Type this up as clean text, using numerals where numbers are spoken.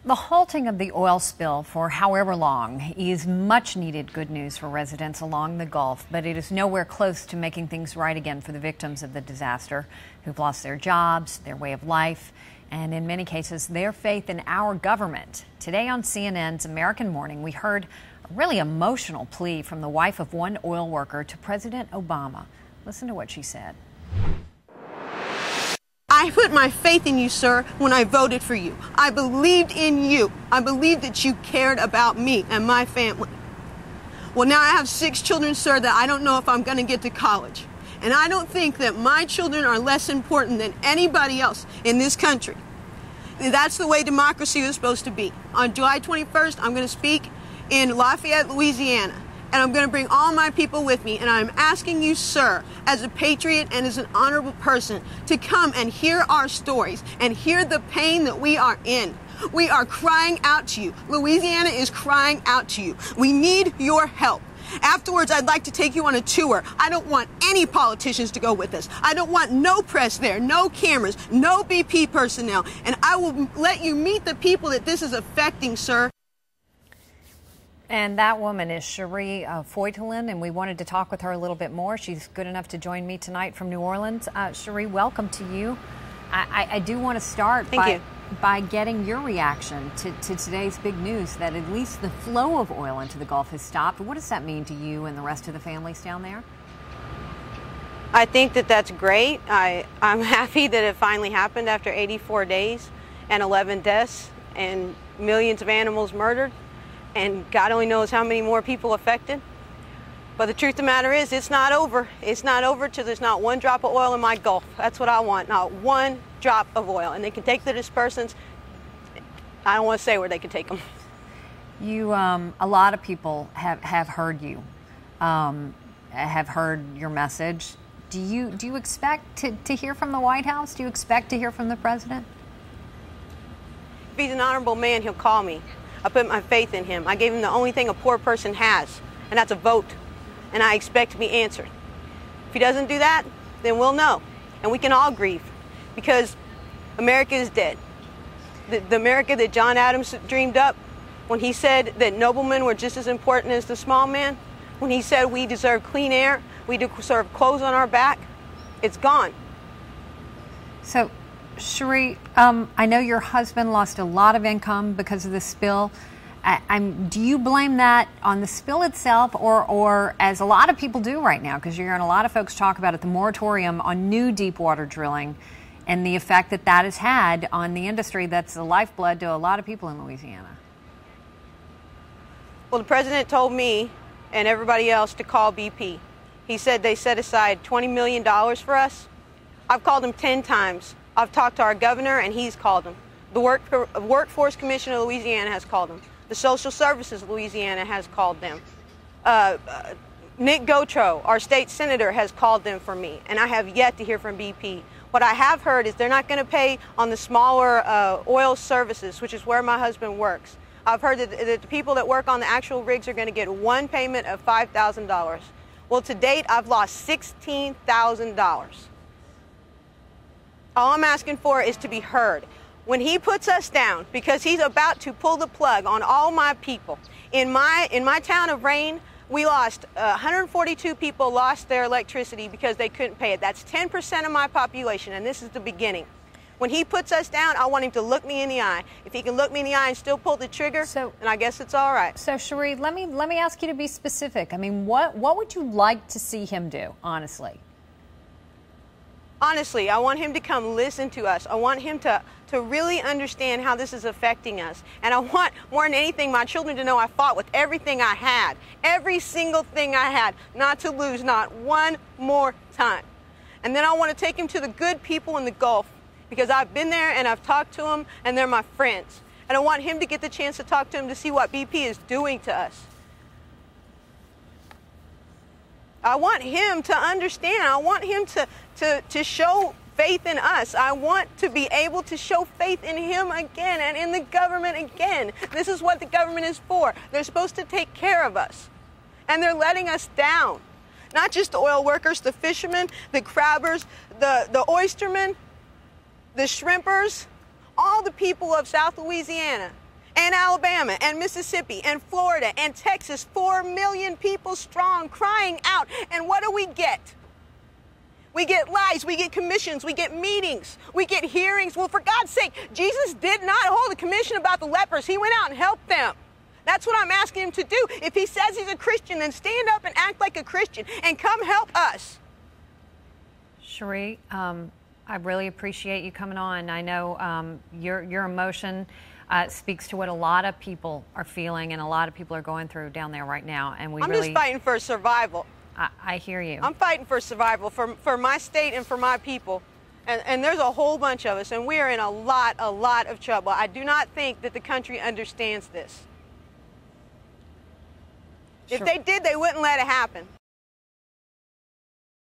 The halting of the oil spill for however long is much needed good news for residents along the Gulf, but it is nowhere close to making things right again for the victims of the disaster who've lost their jobs, their way of life, and in many cases, their faith in our government. Today on CNN's American Morning, we heard a really emotional plea from the wife of one oil worker to President Obama. Listen to what she said. I put my faith in you, sir, when I voted for you. I believed in you. I believed that you cared about me and my family. Well, now I have 6 children, sir, that I don't know if I'm going to get to college. And I don't think that my children are less important than anybody else in this country. That's the way democracy is supposed to be. On July 21st, I'm going to speak in Lafayette, Louisiana. And I'm going to bring all my people with me. And I'm asking you, sir, as a patriot and as an honorable person, to come and hear our stories and hear the pain that we are in. We are crying out to you. Louisiana is crying out to you. We need your help. Afterwards, I'd like to take you on a tour. I don't want any politicians to go with us. I don't want no press there, no cameras, no BP personnel. And I will let you meet the people that this is affecting, sir. And that woman is Cherie Foytalin, and we wanted to talk with her a little bit more. She's good enough to join me tonight from New Orleans. Cherie, welcome to you. I do want to start by getting your reaction to today's big news that at least the flow of oil into the Gulf has stopped. What does that mean to you and the rest of the families down there? I think that that's great. I'm happy that it finally happened after 84 days and 11 deaths and millions of animals murdered. And God only knows how many more people affected. But the truth of the matter is, it's not over. It's not over till there's not one drop of oil in my Gulf. That's what I want, not one drop of oil. And they can take the dispersants. I don't want to say where they can take them. You, a lot of people have heard you, have heard your message. Do you expect to hear from the White House? Do you expect to hear from the president? If he's an honorable man, he'll call me. I put my faith in him. I gave him the only thing a poor person has, and that's a vote. And I expect to be answered. If he doesn't do that, then we'll know. And we can all grieve, because America is dead. The America that John Adams dreamed up when he said that noblemen were just as important as the small man, when he said we deserve clean air, we deserve clothes on our back, it's gone. So, Cherie, I know your husband lost a lot of income because of the spill. Do you blame that on the spill itself, or as a lot of people do right now, because you're hearing a lot of folks talk about it, the moratorium on new deep water drilling and the effect that that has had on the industry that's the lifeblood to a lot of people in Louisiana? Well, the president told me and everybody else to call BP. He said they set aside $20 million for us. I've called him 10 times. I've talked to our governor, and he's called them. The Workforce Commission of Louisiana has called them. The Social Services of Louisiana has called them. Nick Gautreaux, our state senator, has called them for me, and I have yet to hear from BP. What I have heard is they're not going to pay on the smaller oil services, which is where my husband works. I've heard that the people that work on the actual rigs are going to get one payment of $5,000. Well, to date, I've lost $16,000. All I'm asking for is to be heard. When he puts us down, because he's about to pull the plug on all my people, in my town of Rayne, we lost 142 people lost their electricity because they couldn't pay it. That's 10% of my population, and this is the beginning. When he puts us down, I want him to look me in the eye. If he can look me in the eye and still pull the trigger, then I guess it's all right. So, Cherie, let me ask you to be specific. I mean, what would you like to see him do, honestly? Honestly, I want him to come listen to us. I want him to really understand how this is affecting us. And I want, more than anything, my children to know I fought with everything I had, every single thing I had, not to lose not one more time. And then I want to take him to the good people in the Gulf, because I've been there and I've talked to them, and they're my friends. And I want him to get the chance to talk to them to see what BP is doing to us. I want him to understand. I want him to show faith in us. I want to be able to show faith in him again and in the government again. This is what the government is for. They're supposed to take care of us. And they're letting us down. Not just the oil workers, the fishermen, the crabbers, the oystermen, the shrimpers, all the people of South Louisiana. and Alabama and Mississippi and Florida and Texas, 4 million people strong, crying out. And what do we get? We get lies, we get commissions, we get meetings, we get hearings. Well, for God's sake, Jesus did not hold a commission about the lepers. He went out and helped them. That's what I'm asking him to do. If he says he's a Christian, then stand up and act like a Christian and come help us. Cherie, I really appreciate you coming on. I know your emotion speaks to what a lot of people are feeling and a lot of people are going through down there right now. And I'm just fighting for survival. I hear you. I'm fighting for survival for my state and for my people. And there's a whole bunch of us, and we are in a lot of trouble. I do not think that the country understands this. If they did, they wouldn't let it happen.